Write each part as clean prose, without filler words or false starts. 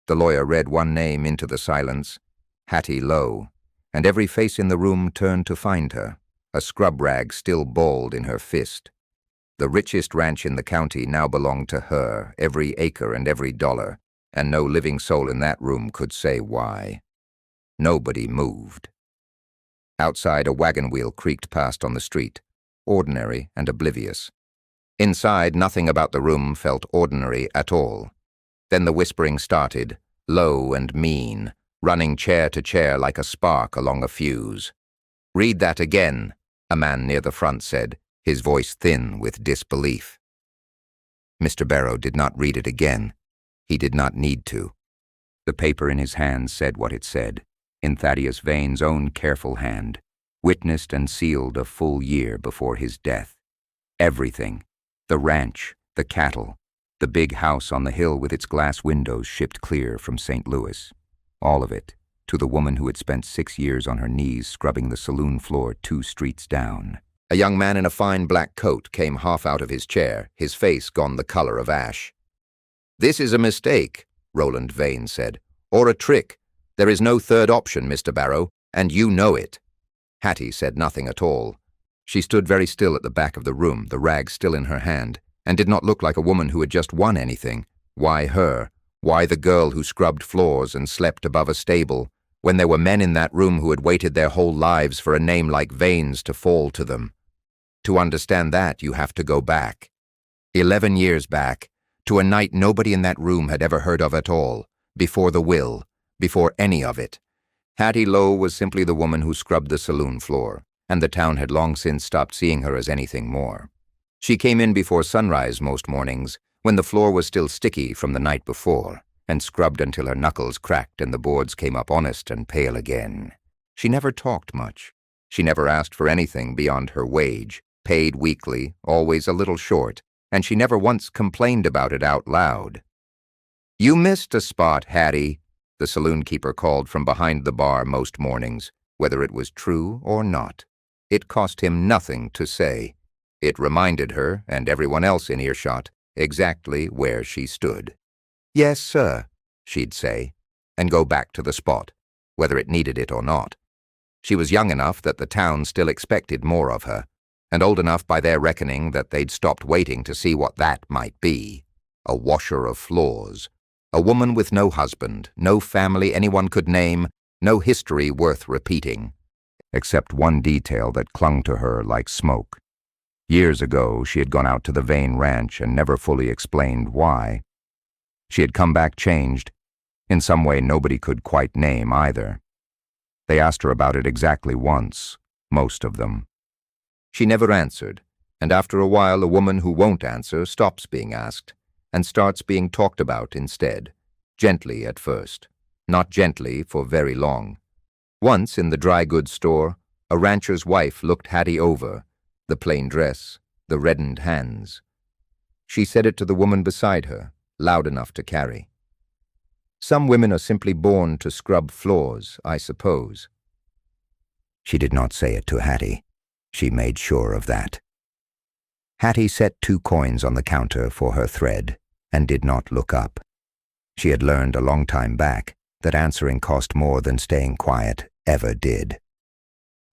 The lawyer read one name into the silence, Hattie Lowe, and every face in the room turned to find her, a scrub rag still balled in her fist. The richest ranch in the county now belonged to her, every acre and every dollar, and no living soul in that room could say why. Nobody moved. Outside, a wagon wheel creaked past on the street, ordinary and oblivious. Inside, nothing about the room felt ordinary at all. Then the whispering started, low and mean, running chair to chair like a spark along a fuse. "Read that again," a man near the front said, his voice thin with disbelief. Mr. Barrow did not read it again. He did not need to. The paper in his hand said what it said, in Thaddeus Vane's own careful hand, witnessed and sealed a full year before his death. Everything, the ranch, the cattle, the big house on the hill with its glass windows shipped clear from St. Louis. All of it, to the woman who had spent 6 years on her knees scrubbing the saloon floor 2 streets down. A young man in a fine black coat came half out of his chair, his face gone the color of ash. "This is a mistake," Roland Vane said, "or a trick. There is no third option, Mr. Barrow, and you know it." Hattie said nothing at all. She stood very still at the back of the room, the rag still in her hand, and did not look like a woman who had just won anything. Why her? Why the girl who scrubbed floors and slept above a stable, when there were men in that room who had waited their whole lives for a name like Vane's to fall to them? To understand that, you have to go back. 11 years back, to a night nobody in that room had ever heard of at all, before the will, before any of it. Hattie Lowe was simply the woman who scrubbed the saloon floor, and the town had long since stopped seeing her as anything more. She came in before sunrise most mornings, when the floor was still sticky from the night before, and scrubbed until her knuckles cracked and the boards came up honest and pale again. She never talked much. She never asked for anything beyond her wage, paid weekly, always a little short, and she never once complained about it out loud. "You missed a spot, Hattie," the saloon keeper called from behind the bar most mornings, whether it was true or not. It cost him nothing to say. It reminded her, and everyone else in earshot, exactly where she stood. "Yes, sir," she'd say, and go back to the spot, whether it needed it or not. She was young enough that the town still expected more of her, and old enough by their reckoning that they'd stopped waiting to see what that might be. A washer of floors. A woman with no husband, no family anyone could name, no history worth repeating, except one detail that clung to her like smoke. Years ago, she had gone out to the Vane ranch and never fully explained why. She had come back changed, in some way nobody could quite name either. They asked her about it exactly once, most of them. She never answered, and after a while a woman who won't answer stops being asked, and starts being talked about instead, gently at first, not gently for very long. Once in the dry goods store, a rancher's wife looked Hattie over, the plain dress, the reddened hands. She said it to the woman beside her, loud enough to carry. "Some women are simply born to scrub floors, I suppose." She did not say it to Hattie. She made sure of that. Hattie set 2 coins on the counter for her thread and did not look up. She had learned a long time back that answering cost more than staying quiet ever did.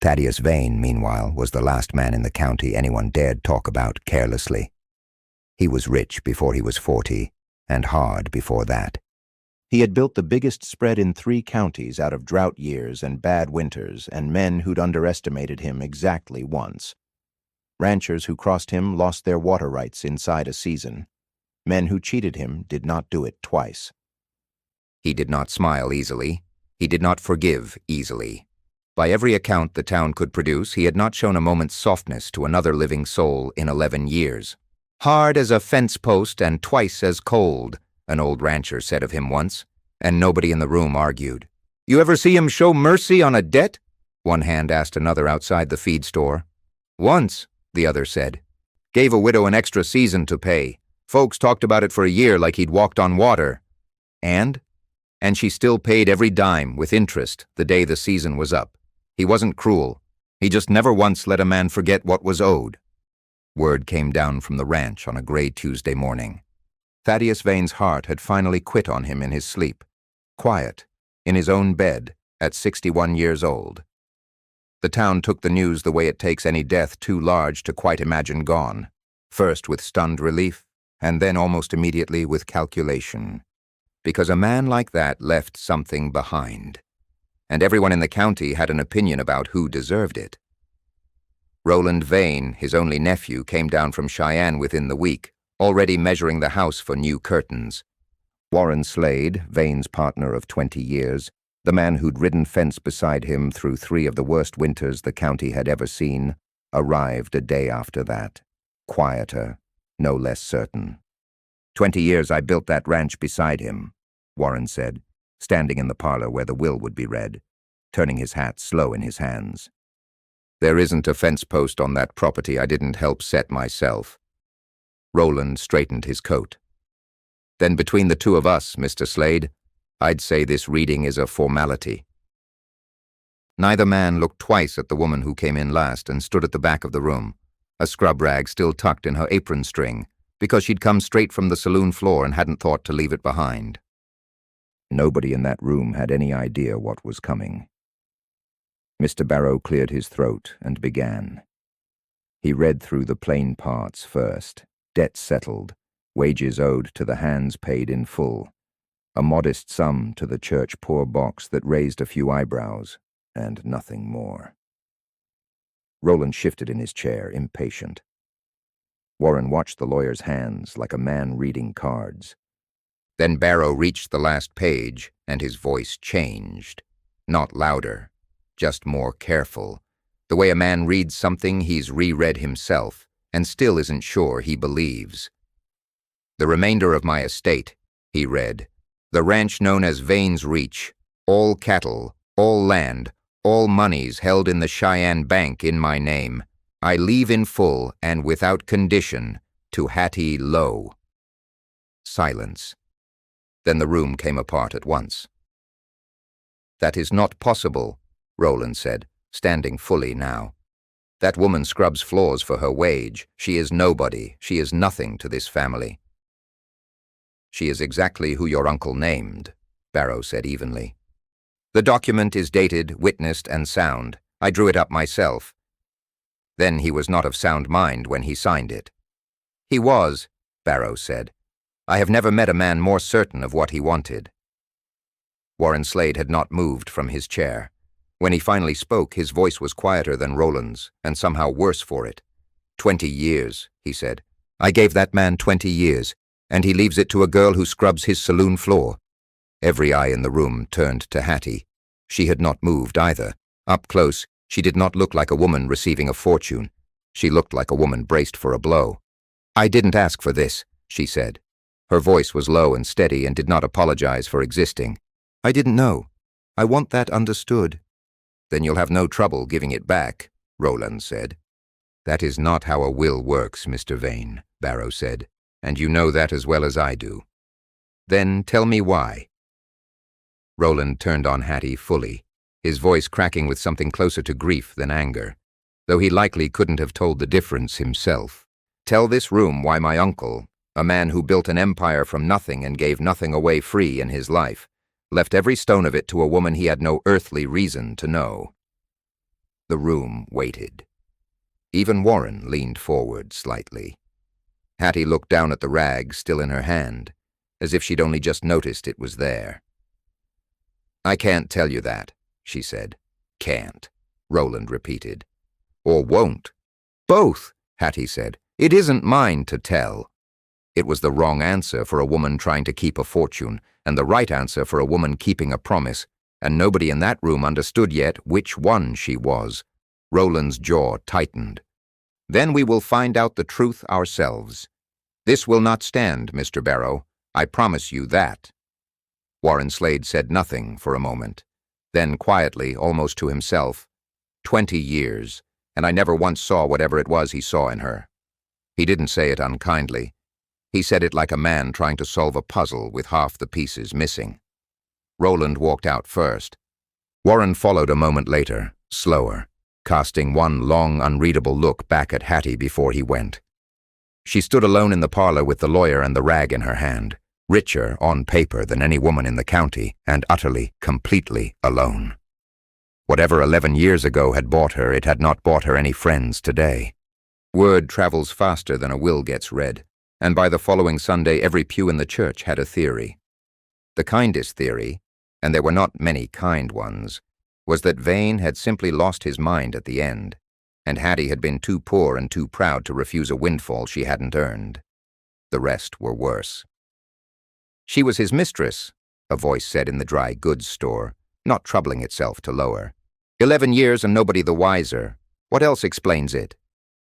Thaddeus Vane, meanwhile, was the last man in the county anyone dared talk about carelessly. He was rich before he was 40, and hard before that. He had built the biggest spread in 3 counties out of drought years and bad winters and men who'd underestimated him exactly once. Ranchers who crossed him lost their water rights inside a season. Men who cheated him did not do it twice. He did not smile easily. He did not forgive easily. By every account the town could produce, he had not shown a moment's softness to another living soul in 11 years. "Hard as a fence post and twice as cold," an old rancher said of him once, and nobody in the room argued. "You ever see him show mercy on a debt?" one hand asked another outside the feed store. "Once," the other said. "Gave a widow an extra season to pay. Folks talked about it for a year like he'd walked on water. And she still paid every dime with interest the day the season was up. He wasn't cruel. He just never once let a man forget what was owed." Word came down from the ranch on a gray Tuesday morning. Thaddeus Vane's heart had finally quit on him in his sleep, quiet, in his own bed, at 61 years old. The town took the news the way it takes any death too large to quite imagine gone, first with stunned relief, and then almost immediately with calculation. Because a man like that left something behind, and everyone in the county had an opinion about who deserved it. Roland Vane, his only nephew, came down from Cheyenne within the week, already measuring the house for new curtains. Warren Slade, Vane's partner of 20 years, the man who'd ridden fence beside him through 3 of the worst winters the county had ever seen, arrived a day after that, quieter, no less certain. 20 years I built that ranch beside him, Warren said, standing in the parlor where the will would be read, turning his hat slow in his hands. There isn't a fence post on that property I didn't help set myself. Roland straightened his coat. Then between the two of us, Mr. Slade, I'd say this reading is a formality. Neither man looked twice at the woman who came in last and stood at the back of the room, a scrub rag still tucked in her apron string, because she'd come straight from the saloon floor and hadn't thought to leave it behind. Nobody in that room had any idea what was coming. Mr. Barrow cleared his throat and began. He read through the plain parts first, debts settled, wages owed to the hands paid in full, a modest sum to the church poor box that raised a few eyebrows, and nothing more. Roland shifted in his chair, impatient. Warren watched the lawyer's hands like a man reading cards. Then Barrow reached the last page, and his voice changed. Not louder, just more careful. The way a man reads something he's reread himself, and still isn't sure he believes. The remainder of my estate, he read, the ranch known as Vane's Reach, all cattle, all land, all monies held in the Cheyenne Bank in my name, I leave in full and without condition to Hattie Lowe. Silence. Then the room came apart at once. That is not possible, Roland said, standing fully now. That woman scrubs floors for her wage. She is nobody. She is nothing to this family. She is exactly who your uncle named, Barrow said evenly. The document is dated, witnessed, and sound. I drew it up myself. Then he was not of sound mind when he signed it. He was, Barrow said. I have never met a man more certain of what he wanted. Warren Slade had not moved from his chair. When he finally spoke, his voice was quieter than Roland's, and somehow worse for it. 20 years, he said. I gave that man 20 years, and he leaves it to a girl who scrubs his saloon floor. Every eye in the room turned to Hattie. She had not moved either. Up close, she did not look like a woman receiving a fortune. She looked like a woman braced for a blow. I didn't ask for this, she said. Her voice was low and steady and did not apologize for existing. I didn't know. I want that understood. Then you'll have no trouble giving it back, Roland said. That is not how a will works, Mr. Vane, Barrow said, and you know that as well as I do. Then tell me why. Roland turned on Hattie fully, his voice cracking with something closer to grief than anger, though he likely couldn't have told the difference himself. Tell this room why my uncle, a man who built an empire from nothing and gave nothing away free in his life, left every stone of it to a woman he had no earthly reason to know. The room waited. Even Warren leaned forward slightly. Hattie looked down at the rag still in her hand, as if she'd only just noticed it was there. I can't tell you that, she said. Can't, Roland repeated. Or won't. Both, Hattie said. It isn't mine to tell. It was the wrong answer for a woman trying to keep a fortune, and the right answer for a woman keeping a promise, and nobody in that room understood yet which one she was. Roland's jaw tightened. Then we will find out the truth ourselves. This will not stand, Mr. Barrow. I promise you that. Warren Slade said nothing for a moment. Then quietly, almost to himself, 20 years, and I never once saw whatever it was he saw in her. He didn't say it unkindly. He said it like a man trying to solve a puzzle with half the pieces missing. Roland walked out first. Warren followed a moment later, slower, casting one long, unreadable look back at Hattie before he went. She stood alone in the parlor with the lawyer and the rag in her hand, richer on paper than any woman in the county, and utterly, completely alone. Whatever 11 years ago had bought her, it had not bought her any friends today. Word travels faster than a will gets read, and by the following Sunday every pew in the church had a theory. The kindest theory, and there were not many kind ones, was that Vane had simply lost his mind at the end, and Hattie had been too poor and too proud to refuse a windfall she hadn't earned. The rest were worse. She was his mistress, a voice said in the dry goods store, not troubling itself to lower. 11 years and nobody the wiser. What else explains it?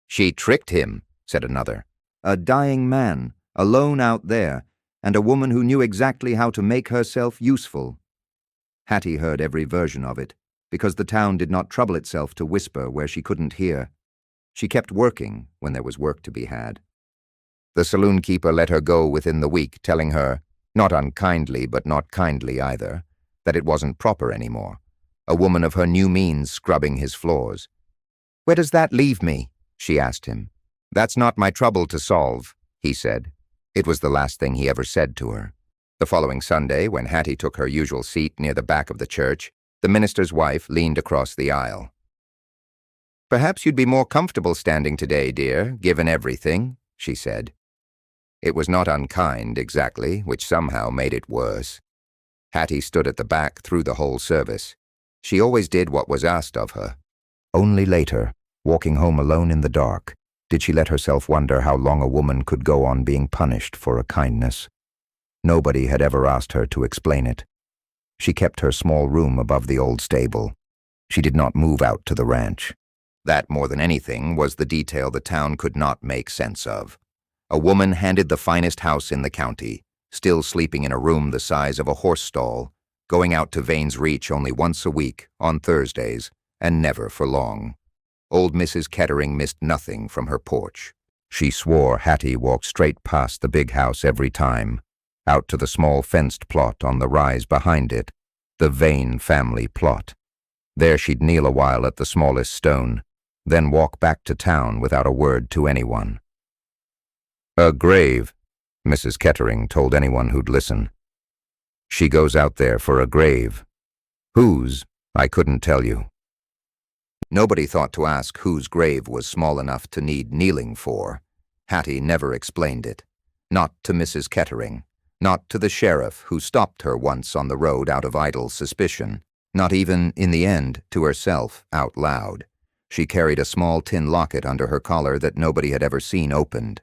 She tricked him, said another. A dying man, alone out there, and a woman who knew exactly how to make herself useful. Hattie heard every version of it, because the town did not trouble itself to whisper where she couldn't hear. She kept working when there was work to be had. The saloon keeper let her go within the week, telling her, not unkindly but not kindly either, that it wasn't proper anymore. A woman of her new means scrubbing his floors. Where does that leave me? She asked him. That's not my trouble to solve, he said. It was the last thing he ever said to her. The following Sunday, when Hattie took her usual seat near the back of the church, the minister's wife leaned across the aisle. Perhaps you'd be more comfortable standing today, dear, given everything, she said. It was not unkind, exactly, which somehow made it worse. Hattie stood at the back through the whole service. She always did what was asked of her. Only later, walking home alone in the dark, did she let herself wonder how long a woman could go on being punished for a kindness. Nobody had ever asked her to explain it. She kept her small room above the old stable. She did not move out to the ranch. That, more than anything, was the detail the town could not make sense of. A woman handed the finest house in the county, still sleeping in a room the size of a horse stall, going out to Vane's Reach only once a week, on Thursdays, and never for long. Old Mrs. Kettering missed nothing from her porch. She swore Hattie walked straight past the big house every time, out to the small fenced plot on the rise behind it, the Vane family plot. There she'd kneel a while at the smallest stone, then walk back to town without a word to anyone. A grave, Mrs. Kettering told anyone who'd listen. She goes out there for a grave. Whose, I couldn't tell you. Nobody thought to ask whose grave was small enough to need kneeling for. Hattie never explained it. Not to Mrs. Kettering. Not to the sheriff who stopped her once on the road out of idle suspicion. Not even, in the end, to herself out loud. She carried a small tin locket under her collar that nobody had ever seen opened.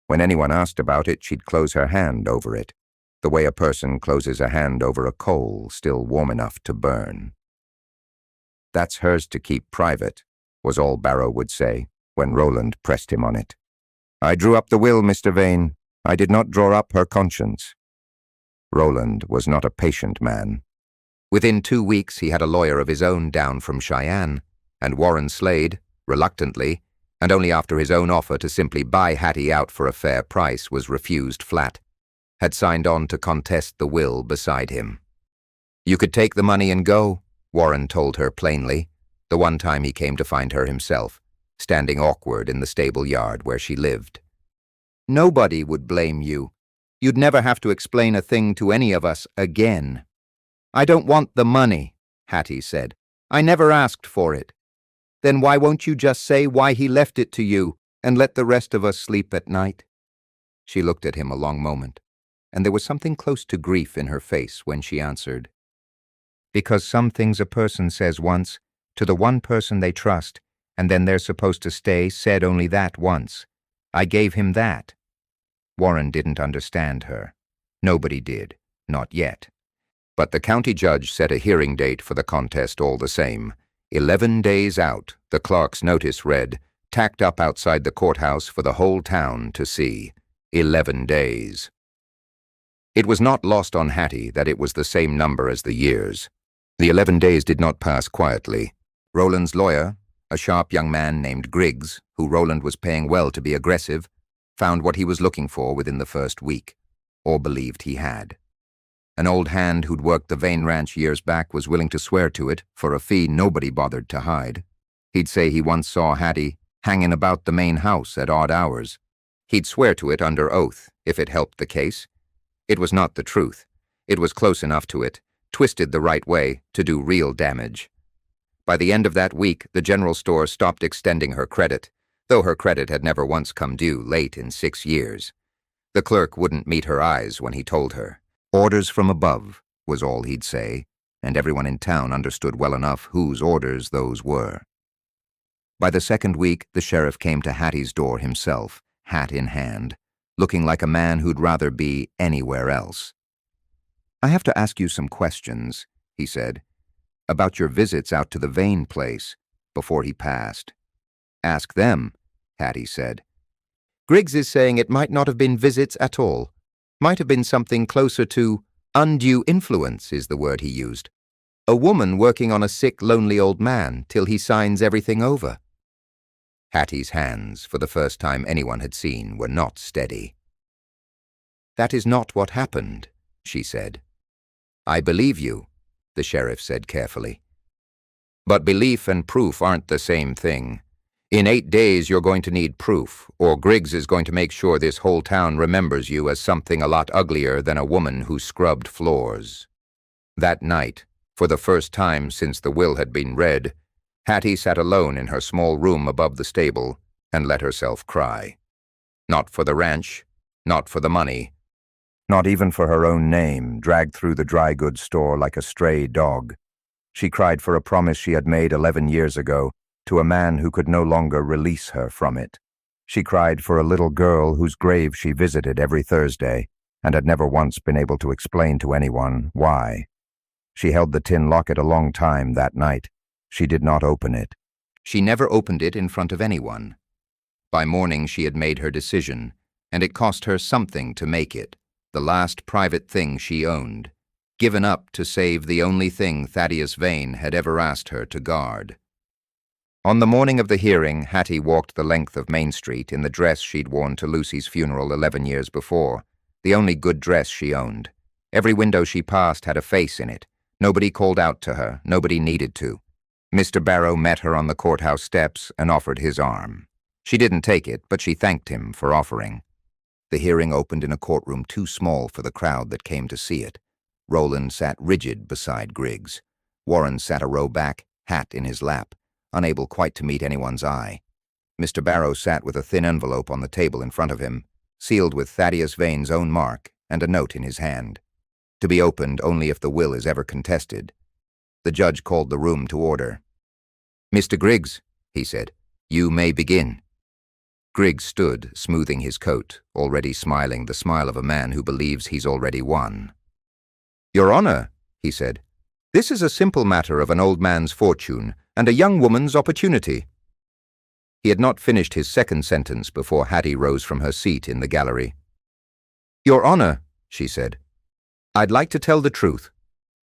When anyone asked about it, she'd close her hand over it, the way a person closes a hand over a coal still warm enough to burn. That's hers to keep private, was all Barrow would say, when Roland pressed him on it. I drew up the will, Mr. Vane. I did not draw up her conscience. Roland was not a patient man. Within 2 weeks he had a lawyer of his own down from Cheyenne, and Warren Slade, reluctantly, and only after his own offer to simply buy Hattie out for a fair price was refused flat, had signed on to contest the will beside him. You could take the money and go, Warren told her plainly, the one time he came to find her himself, standing awkward in the stable yard where she lived. Nobody would blame you. You'd never have to explain a thing to any of us again. I don't want the money, Hattie said. I never asked for it. Then why won't you just say why he left it to you and let the rest of us sleep at night? She looked at him a long moment, and there was something close to grief in her face when she answered. Because some things a person says once, to the one person they trust, and then they're supposed to stay said only that once. I gave him that. Warren didn't understand her. Nobody did, not yet. But the county judge set a hearing date for the contest all the same. 11 days out, the clerk's notice read, tacked up outside the courthouse for the whole town to see. 11 days. It was not lost on Hattie that it was the same number as the years. The 11 days did not pass quietly. Roland's lawyer, a sharp young man named Griggs, who Roland was paying well to be aggressive, found what he was looking for within the first week, or believed he had. An old hand who'd worked the Vane Ranch years back was willing to swear to it for a fee nobody bothered to hide. He'd say he once saw Hattie hanging about the main house at odd hours. He'd swear to it under oath, if it helped the case. It was not the truth. It was close enough to it, twisted the right way to do real damage. By the end of that week, the general store stopped extending her credit, though her credit had never once come due late in 6 years. The clerk wouldn't meet her eyes when he told her. "Orders from above," was all he'd say, and everyone in town understood well enough whose orders those were. By the second week, the sheriff came to Hattie's door himself, hat in hand, looking like a man who'd rather be anywhere else. "I have to ask you some questions," he said, "about your visits out to the Vane place," before he passed. "Ask them," Hattie said. "Griggs is saying it might not have been visits at all. Might have been something closer to undue influence is the word he used. A woman working on a sick, lonely old man till he signs everything over." Hattie's hands, for the first time anyone had seen, were not steady. "That is not what happened," she said. "I believe you," the sheriff said carefully. "But belief and proof aren't the same thing. In 8 days you're going to need proof, or Griggs is going to make sure this whole town remembers you as something a lot uglier than a woman who scrubbed floors." That night, for the first time since the will had been read, Hattie sat alone in her small room above the stable and let herself cry. Not for the ranch, not for the money, not even for her own name, dragged through the dry goods store like a stray dog. She cried for a promise she had made 11 years ago to a man who could no longer release her from it. She cried for a little girl whose grave she visited every Thursday and had never once been able to explain to anyone why. She held the tin locket a long time that night. She did not open it. She never opened it in front of anyone. By morning she had made her decision, and it cost her something to make it, the last private thing she owned, given up to save the only thing Thaddeus Vane had ever asked her to guard. On the morning of the hearing, Hattie walked the length of Main Street in the dress she'd worn to Lucy's funeral 11 years before, the only good dress she owned. Every window she passed had a face in it. Nobody called out to her, nobody needed to. Mr. Barrow met her on the courthouse steps and offered his arm. She didn't take it, but she thanked him for offering. The hearing opened in a courtroom too small for the crowd that came to see it. Roland sat rigid beside Griggs. Warren sat a row back, hat in his lap, unable quite to meet anyone's eye. Mr. Barrow sat with a thin envelope on the table in front of him, sealed with Thaddeus Vane's own mark and a note in his hand, to be opened only if the will is ever contested. The judge called the room to order. "Mr. Griggs," he said, "you may begin." Griggs stood, smoothing his coat, already smiling the smile of a man who believes he's already won. "Your Honor," he said, "this is a simple matter of an old man's fortune and a young woman's opportunity." He had not finished his second sentence before Hattie rose from her seat in the gallery. "Your Honor," she said, "I'd like to tell the truth,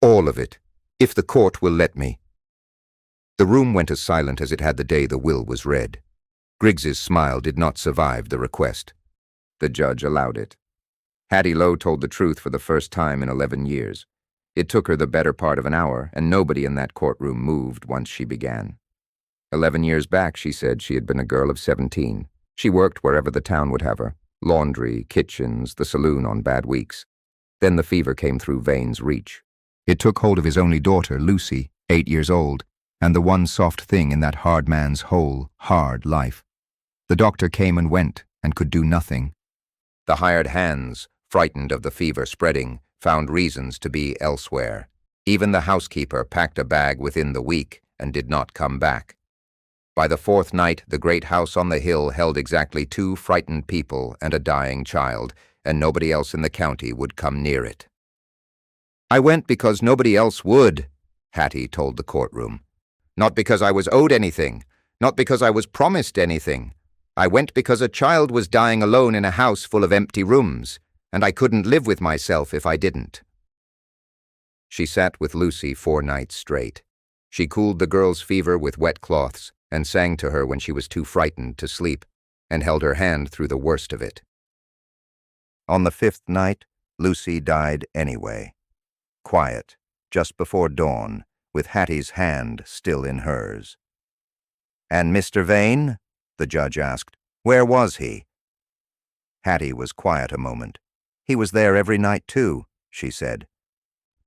all of it, if the court will let me." The room went as silent as it had the day the will was read. Griggs's smile did not survive the request. The judge allowed it. Hattie Lowe told the truth for the first time in 11 years. It took her the better part of an hour, and nobody in that courtroom moved once she began. 11 years back, she said, she had been a girl of 17. She worked wherever the town would have her. Laundry, kitchens, the saloon on bad weeks. Then the fever came through Vane's reach. It took hold of his only daughter, Lucy, 8 years old, and the one soft thing in that hard man's whole, hard life. The doctor came and went and could do nothing. The hired hands, frightened of the fever spreading, found reasons to be elsewhere. Even the housekeeper packed a bag within the week and did not come back. By the 4th night, the great house on the hill held exactly 2 frightened people and a dying child, and nobody else in the county would come near it. "I went because nobody else would," Hattie told the courtroom. "Not because I was owed anything, not because I was promised anything. I went because a child was dying alone in a house full of empty rooms, and I couldn't live with myself if I didn't." She sat with Lucy 4 nights straight. She cooled the girl's fever with wet cloths and sang to her when she was too frightened to sleep, and held her hand through the worst of it. On the 5th night, Lucy died anyway. Quiet, just before dawn, with Hattie's hand still in hers. "And Mr. Vane?" the judge asked. "Where was he?" Hattie was quiet a moment. He was there every night too, she said.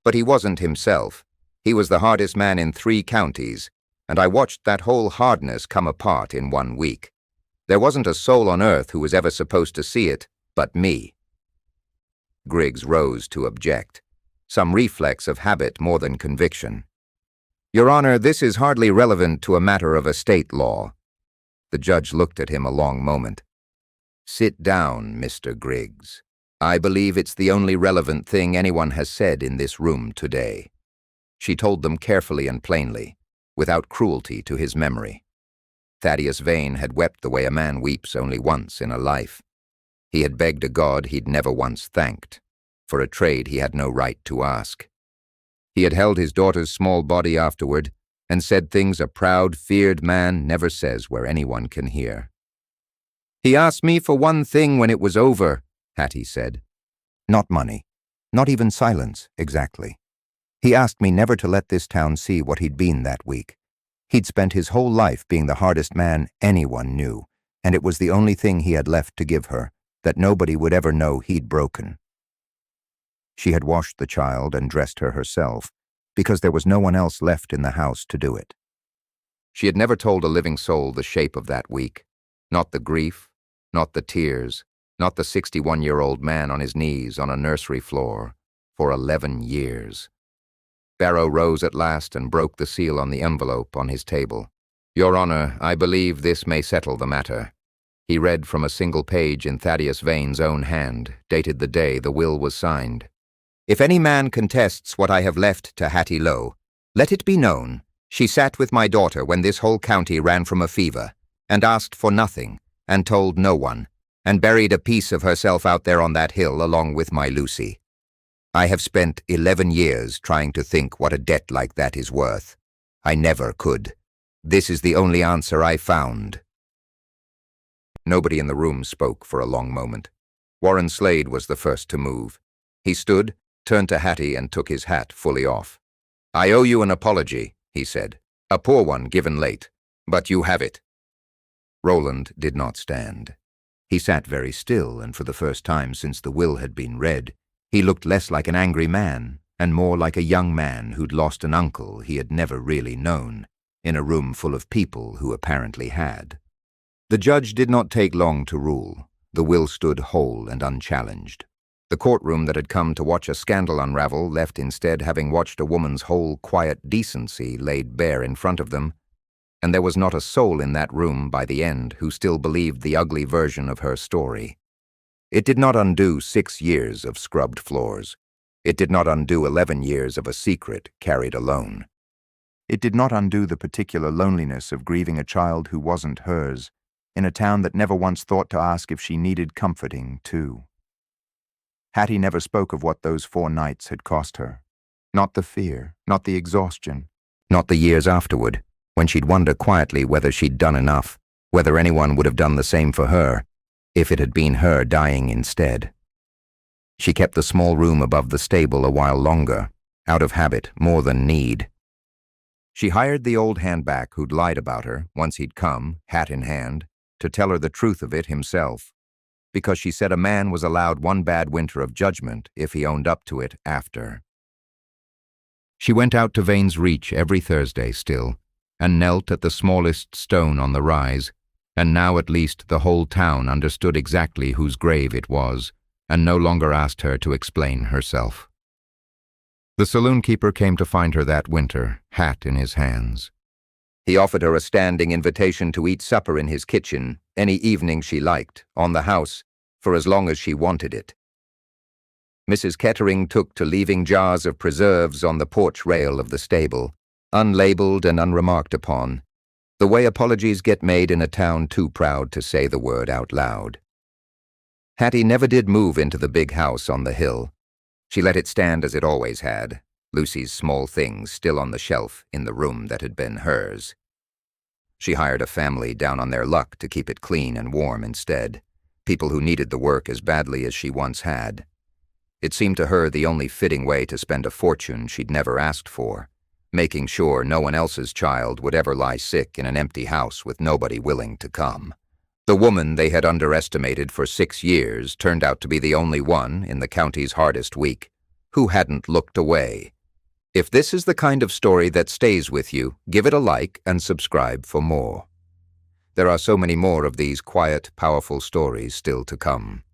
But he wasn't himself. He was the hardest man in 3 counties, and I watched that whole hardness come apart in 1 week. There wasn't a soul on earth who was ever supposed to see it but me. Griggs rose to object, some reflex of habit more than conviction. Your Honor, this is hardly relevant to a matter of estate law. The judge looked at him a long moment. Sit down, Mr. Griggs. I believe it's the only relevant thing anyone has said in this room today. She told them carefully and plainly, without cruelty to his memory. Thaddeus Vane had wept the way a man weeps only once in a life. He had begged a God he'd never once thanked, for a trade he had no right to ask. He had held his daughter's small body afterward and said things a proud, feared man never says where anyone can hear. He asked me for one thing when it was over, Hattie said. Not money, not even silence, exactly. He asked me never to let this town see what he'd been that week. He'd spent his whole life being the hardest man anyone knew, and it was the only thing he had left to give her, that nobody would ever know he'd broken. She had washed the child and dressed her herself, because there was no one else left in the house to do it. She had never told a living soul the shape of that week, not the grief, not the tears, not the 61-year-old man on his knees on a nursery floor, for 11 years. Barrow rose at last and broke the seal on the envelope on his table. Your Honor, I believe this may settle the matter. He read from a single page in Thaddeus Vane's own hand, dated the day the will was signed. If any man contests what I have left to Hattie Lowe, let it be known she sat with my daughter when this whole county ran from a fever, and asked for nothing, and told no one, and buried a piece of herself out there on that hill along with my Lucy. I have spent 11 years trying to think what a debt like that is worth. I never could. This is the only answer I found. Nobody in the room spoke for a long moment. Warren Slade was the first to move. He stood, turned to Hattie and took his hat fully off. I owe you an apology, he said. A poor one given late, but you have it. Roland did not stand. He sat very still, and for the first time since the will had been read, he looked less like an angry man and more like a young man who'd lost an uncle he had never really known, in a room full of people who apparently had. The judge did not take long to rule. The will stood whole and unchallenged. The courtroom that had come to watch a scandal unravel left instead having watched a woman's whole quiet decency laid bare in front of them, and there was not a soul in that room by the end who still believed the ugly version of her story. It did not undo 6 years of scrubbed floors. It did not undo 11 years of a secret carried alone. It did not undo the particular loneliness of grieving a child who wasn't hers, in a town that never once thought to ask if she needed comforting, too. Hattie never spoke of what those 4 nights had cost her. Not the fear, not the exhaustion, not the years afterward, when she'd wonder quietly whether she'd done enough, whether anyone would have done the same for her, if it had been her dying instead. She kept the small room above the stable a while longer, out of habit more than need. She hired the old handback who'd lied about her, once he'd come, hat in hand, to tell her the truth of it himself, because she said a man was allowed 1 bad winter of judgment if he owned up to it after. She went out to Vane's Reach every Thursday still, and knelt at the smallest stone on the rise, and now at least the whole town understood exactly whose grave it was, and no longer asked her to explain herself. The saloon keeper came to find her that winter, hat in his hands. He offered her a standing invitation to eat supper in his kitchen any evening she liked, on the house, for as long as she wanted it. Mrs. Kettering took to leaving jars of preserves on the porch rail of the stable, unlabeled and unremarked upon, the way apologies get made in a town too proud to say the word out loud. Hattie never did move into the big house on the hill. She let it stand as it always had, Lucy's small things still on the shelf in the room that had been hers. She hired a family down on their luck to keep it clean and warm instead, people who needed the work as badly as she once had. It seemed to her the only fitting way to spend a fortune she'd never asked for, making sure no one else's child would ever lie sick in an empty house with nobody willing to come. The woman they had underestimated for 6 years turned out to be the only one, in the county's hardest week, who hadn't looked away. If this is the kind of story that stays with you, give it a like and subscribe for more. There are so many more of these quiet, powerful stories still to come.